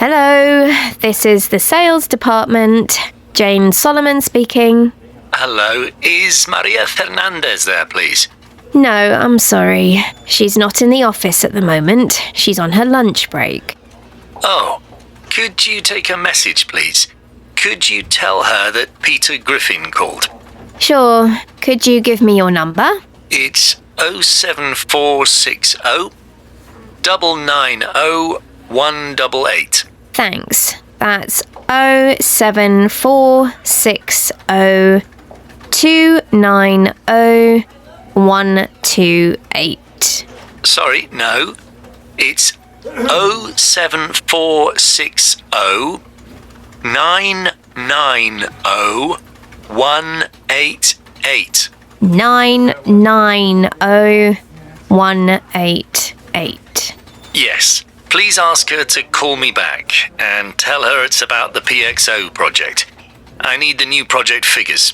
Hello, this is the sales department. Jane Solomon speaking. Hello, is Maria Fernandez there, please? No, I'm sorry. She's not in the office at the moment. She's on her lunch break. Oh, could you take a message, please? Could you tell her that Peter Griffin called? Sure. Could you give me your number? It's 07460 990 188. Thanks. That's 07460 290 128. Sorry, no. It's 07460 990 188. 990 188. Yes. Please ask her to call me back and tell her it's about the PXO project. I need the new project figures.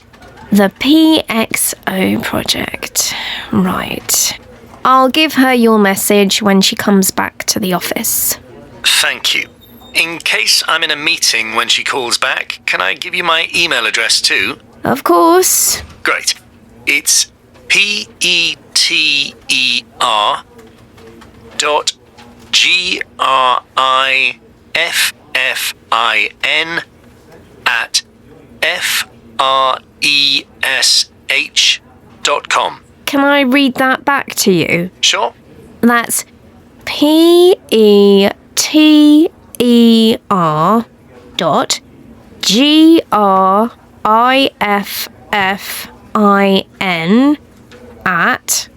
The PXO project. Right. I'll give her your message when she comes back to the office. Thank you. In case I'm in a meeting when she calls back, can I give you my email address too? Of course. Great. It's peter.griffin@fresh.com. Can I read that back to you? Sure. That's PETER.GRIFFIN at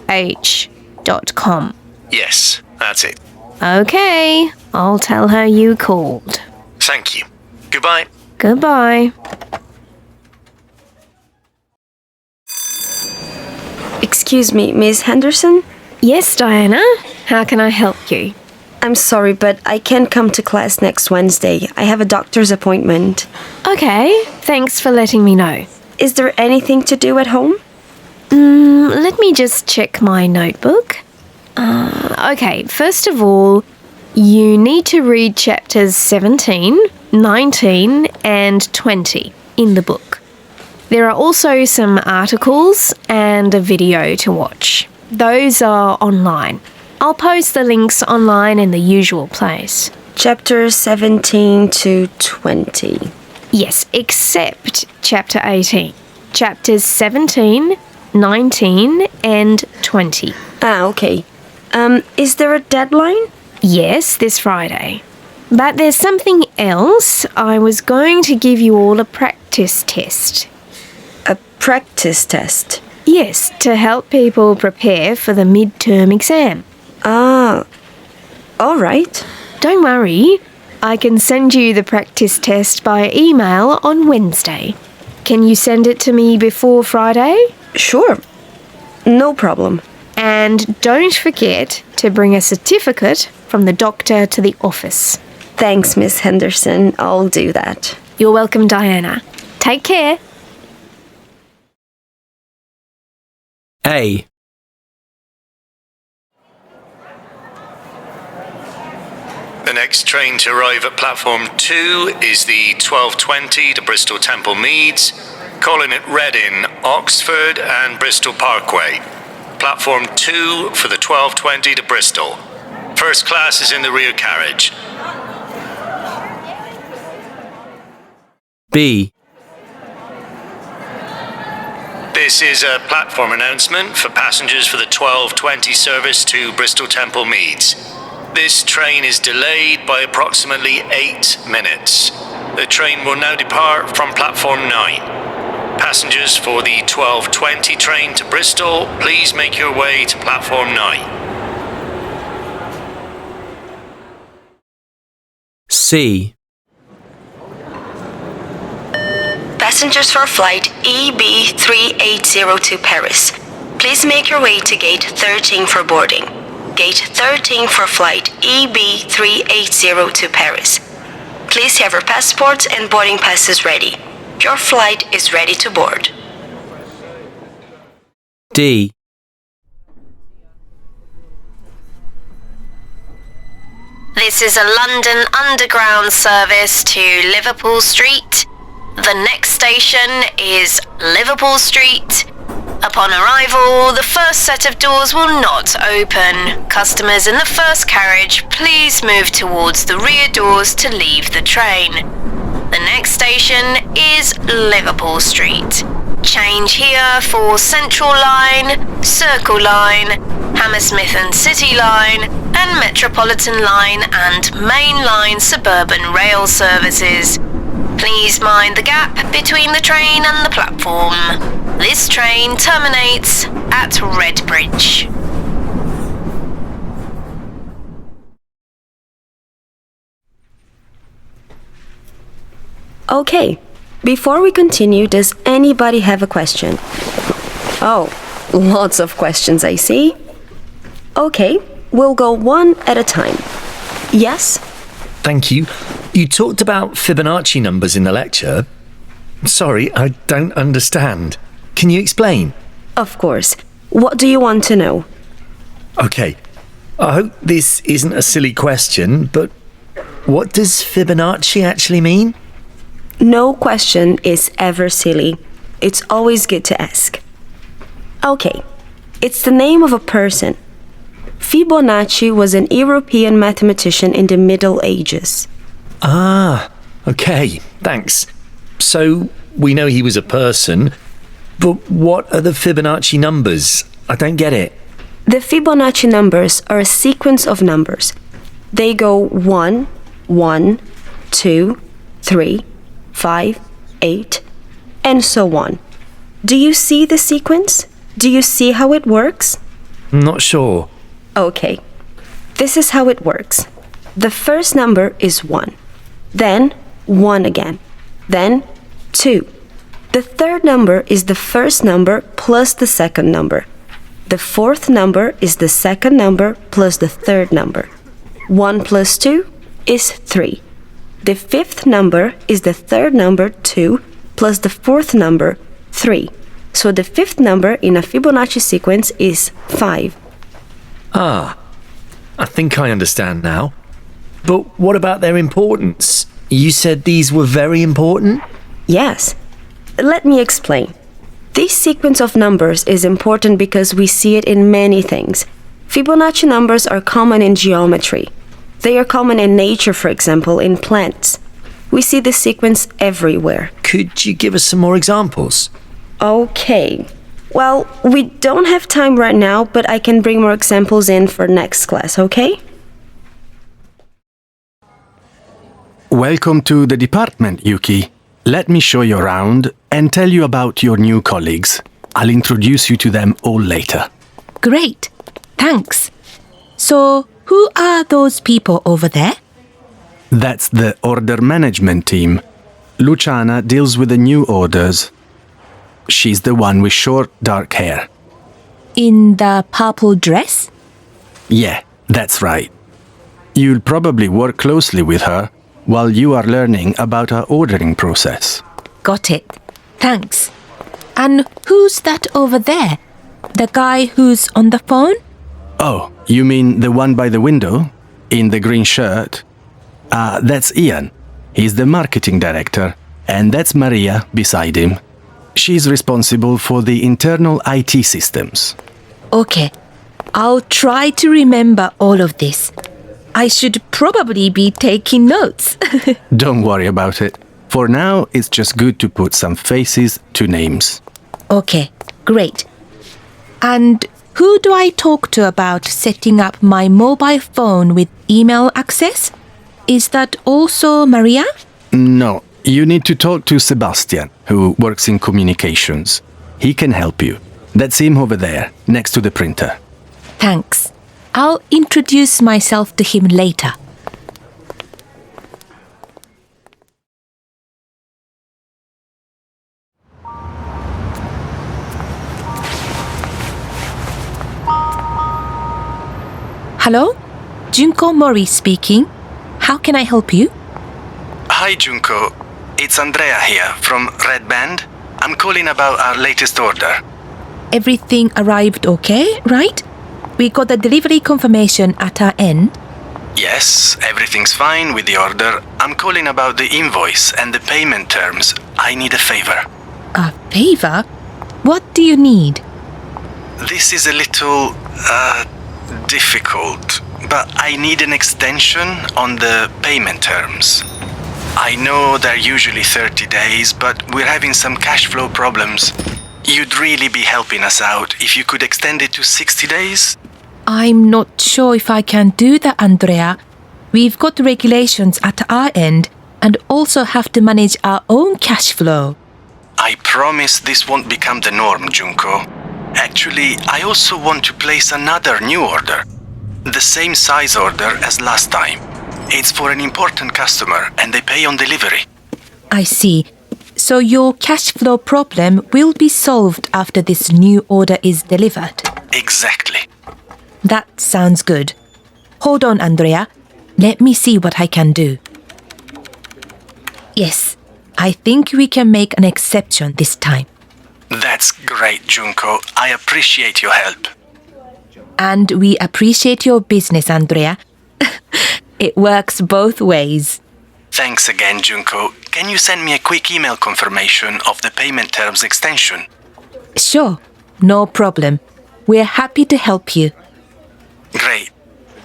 fresh.com. Yes, that's it. Okay, I'll tell her you called. Thank you. Goodbye. Goodbye. Excuse me, Miss Henderson? Yes, Diana. How can I help you? I'm sorry, but I can't come to class next Wednesday. I have a doctor's appointment. Okay, thanks for letting me know. Is there anything to do at home? Let me just check my notebook. Okay, first of all, you need to read chapters 17, 19, and 20 in the book. There are also some articles and a video to watch. Those are online. I'll post the links online in the usual place. Chapters 17 to 20. Yes, except chapter 18. Chapters 17, 19, and 20. Ah, okay. Is there a deadline? Yes, this Friday. But there's something else. I was going to give you all a practice test. A practice test? Yes, to help people prepare for the midterm exam. Ah, all right. Don't worry. I can send you the practice test by email on Wednesday. Can you send it to me before Friday? Sure. No problem. And don't forget to bring a certificate from the doctor to the office. Thanks, Miss Henderson. I'll do that. You're welcome, Diana. Take care. A. The next train to arrive at platform 2 is the 12:20 to Bristol Temple Meads, calling at Reading, Oxford and Bristol Parkway. Platform 2 for the 12:20 to Bristol. First class is in the rear carriage. B. This is a platform announcement for passengers for the 12:20 service to Bristol Temple Meads. This train is delayed by approximately 8 minutes. The train will now depart from platform 9. Passengers for the 12:20 train to Bristol, please make your way to platform 9. C. Passengers for flight EB380 to Paris, please make your way to gate 13 for boarding. Gate 13 for flight EB380 to Paris. Please have your passports and boarding passes ready. Your flight is ready to board. D. This is a London Underground service to Liverpool Street. The next station is Liverpool Street. Upon arrival, the first set of doors will not open. Customers in the first carriage, please move towards the rear doors to leave the train. The next station is Liverpool Street. Change here for Central Line, Circle Line, Hammersmith and City Line, and Metropolitan Line and Main Line suburban rail services. Please mind the gap between the train and the platform. This train terminates at Redbridge. Okay, before we continue, does anybody have a question? Oh, lots of questions, I see. Okay, we'll go one at a time. Yes? Thank you. You talked about Fibonacci numbers in the lecture. Sorry, I don't understand. Can you explain? Of course. What do you want to know? Okay, I hope this isn't a silly question, but what does Fibonacci actually mean? No question is ever silly. It's always good to ask. Okay, it's the name of a person. Fibonacci was an European mathematician in the Middle Ages. Ah, okay, thanks. So we know he was a person, but what are the Fibonacci numbers? I don't get it. The Fibonacci numbers are a sequence of numbers. They go 1, 1, 2, 3, 5, 8, and so on. Do you see the sequence? Do you see how it works? I'm not sure. Okay, this is how it works. The first number is 1, then 1 again, then 2. The third number is the first number plus the second number. The fourth number is the second number plus the third number. 1 plus 2 is 3. The fifth number is the third number 2 plus the fourth number 3. So the fifth number in a Fibonacci sequence is 5. Ah, I think I understand now. But what about their importance? You said these were very important? Yes. Let me explain. This sequence of numbers is important because we see it in many things. Fibonacci numbers are common in geometry. They are common in nature, for example, in plants. We see this sequence everywhere. Could you give us some more examples? Okay. Well, we don't have time right now, but I can bring more examples in for next class, okay? Welcome to the department, Yuki. Let me show you around and tell you about your new colleagues. I'll introduce you to them all later. Great. Thanks. So, who are those people over there? That's the order management team. Luciana deals with the new orders. She's the one with short, dark hair. In the purple dress? Yeah, that's right. You'll probably work closely with her while you are learning about our ordering process. Got it. Thanks. And who's that over there? The guy who's on the phone? Oh, you mean the one by the window? In the green shirt? That's Ian. He's the marketing director. And that's Maria beside him. She's responsible for the internal IT systems. Okay. I'll try to remember all of this. I should probably be taking notes. Don't worry about it. For now, it's just good to put some faces to names. Okay, great. And who do I talk to about setting up my mobile phone with email access? Is that also Maria? No, you need to talk to Sebastian, who works in communications. He can help you. That's him over there, next to the printer. Thanks. I'll introduce myself to him later. Hello? Junko Mori speaking. How can I help you? Hi, Junko. It's Andrea here from Red Band. I'm calling about our latest order. Everything arrived okay, right? We got the delivery confirmation at our end. Yes, everything's fine with the order. I'm calling about the invoice and the payment terms. I need a favor. A favor? What do you need? This is a little, difficult, but I need an extension on the payment terms. I know they're usually 30 days, but we're having some cash flow problems. You'd really be helping us out if you could extend it to 60 days? I'm not sure if I can do that, Andrea. We've got regulations at our end and also have to manage our own cash flow. I promise this won't become the norm, Junko. Actually, I also want to place another new order. The same size order as last time. It's for an important customer and they pay on delivery. I see. So your cash flow problem will be solved after this new order is delivered. Exactly. That sounds good. Hold on, Andrea. Let me see what I can do. Yes, I think we can make an exception this time. That's great, Junko. I appreciate your help. And we appreciate your business, Andrea. It works both ways. Thanks again, Junko. Can you send me a quick email confirmation of the payment terms extension? Sure, no problem. We're happy to help you. Great.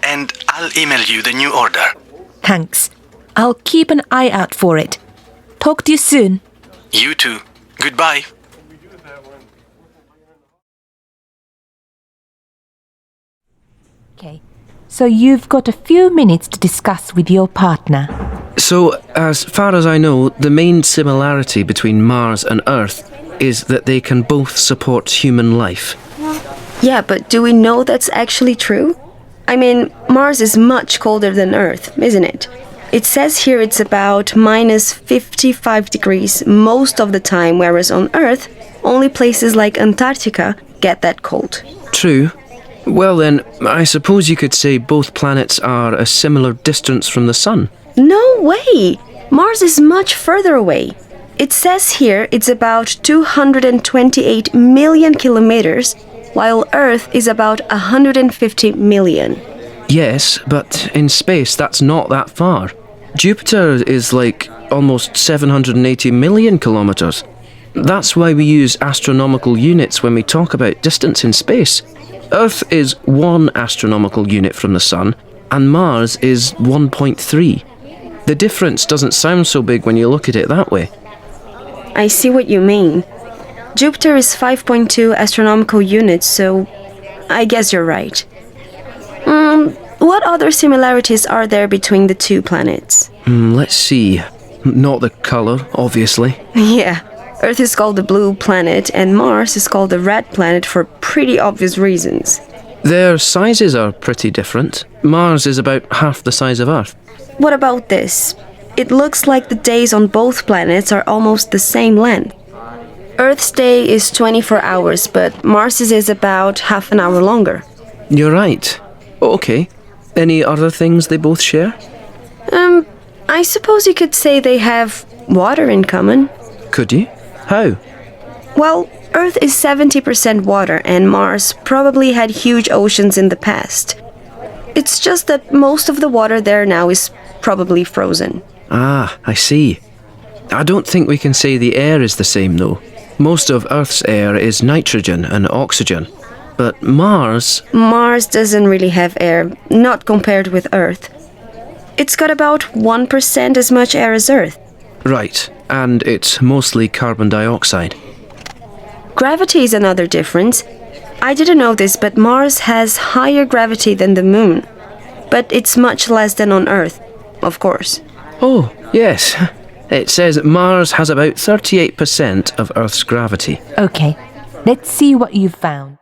And I'll email you the new order. Thanks. I'll keep an eye out for it. Talk to you soon. You too. Goodbye. Okay, so you've got a few minutes to discuss with your partner. So, as far as I know, the main similarity between Mars and Earth is that they can both support human life. Yeah, but do we know that's actually true? I mean, Mars is much colder than Earth, isn't it? It says here it's about minus 55 degrees most of the time, whereas on Earth, only places like Antarctica get that cold. True. Well then, I suppose you could say both planets are a similar distance from the Sun. No way! Mars is much further away. It says here it's about 228 million kilometers, while Earth is about 150 million. Yes, but in space that's not that far. Jupiter is like almost 780 million kilometers. That's why we use astronomical units when we talk about distance in space. Earth is 1 astronomical unit from the Sun, and Mars is 1.3. The difference doesn't sound so big when you look at it that way. I see what you mean. Jupiter is 5.2 astronomical units, so I guess you're right. What other similarities are there between the two planets? Let's see. Not the color, obviously. Yeah, Earth is called the blue planet and Mars is called the red planet for pretty obvious reasons. Their sizes are pretty different. Mars is about half the size of Earth. What about this? It looks like the days on both planets are almost the same length. Earth's day is 24 hours, but Mars's is about half an hour longer. You're right. Okay. Any other things they both share? I suppose you could say they have water in common. Could you? How? Well, Earth is 70% water and Mars probably had huge oceans in the past. It's just that most of the water there now is probably frozen. Ah, I see. I don't think we can say the air is the same though. Most of Earth's air is nitrogen and oxygen. But Mars doesn't really have air, not compared with Earth. It's got about 1% as much air as Earth. Right, and it's mostly carbon dioxide. Gravity is another difference. I didn't know this, but Mars has higher gravity than the Moon. But it's much less than on Earth, of course. Oh, yes. It says Mars has about 38% of Earth's gravity. Okay, let's see what you've found.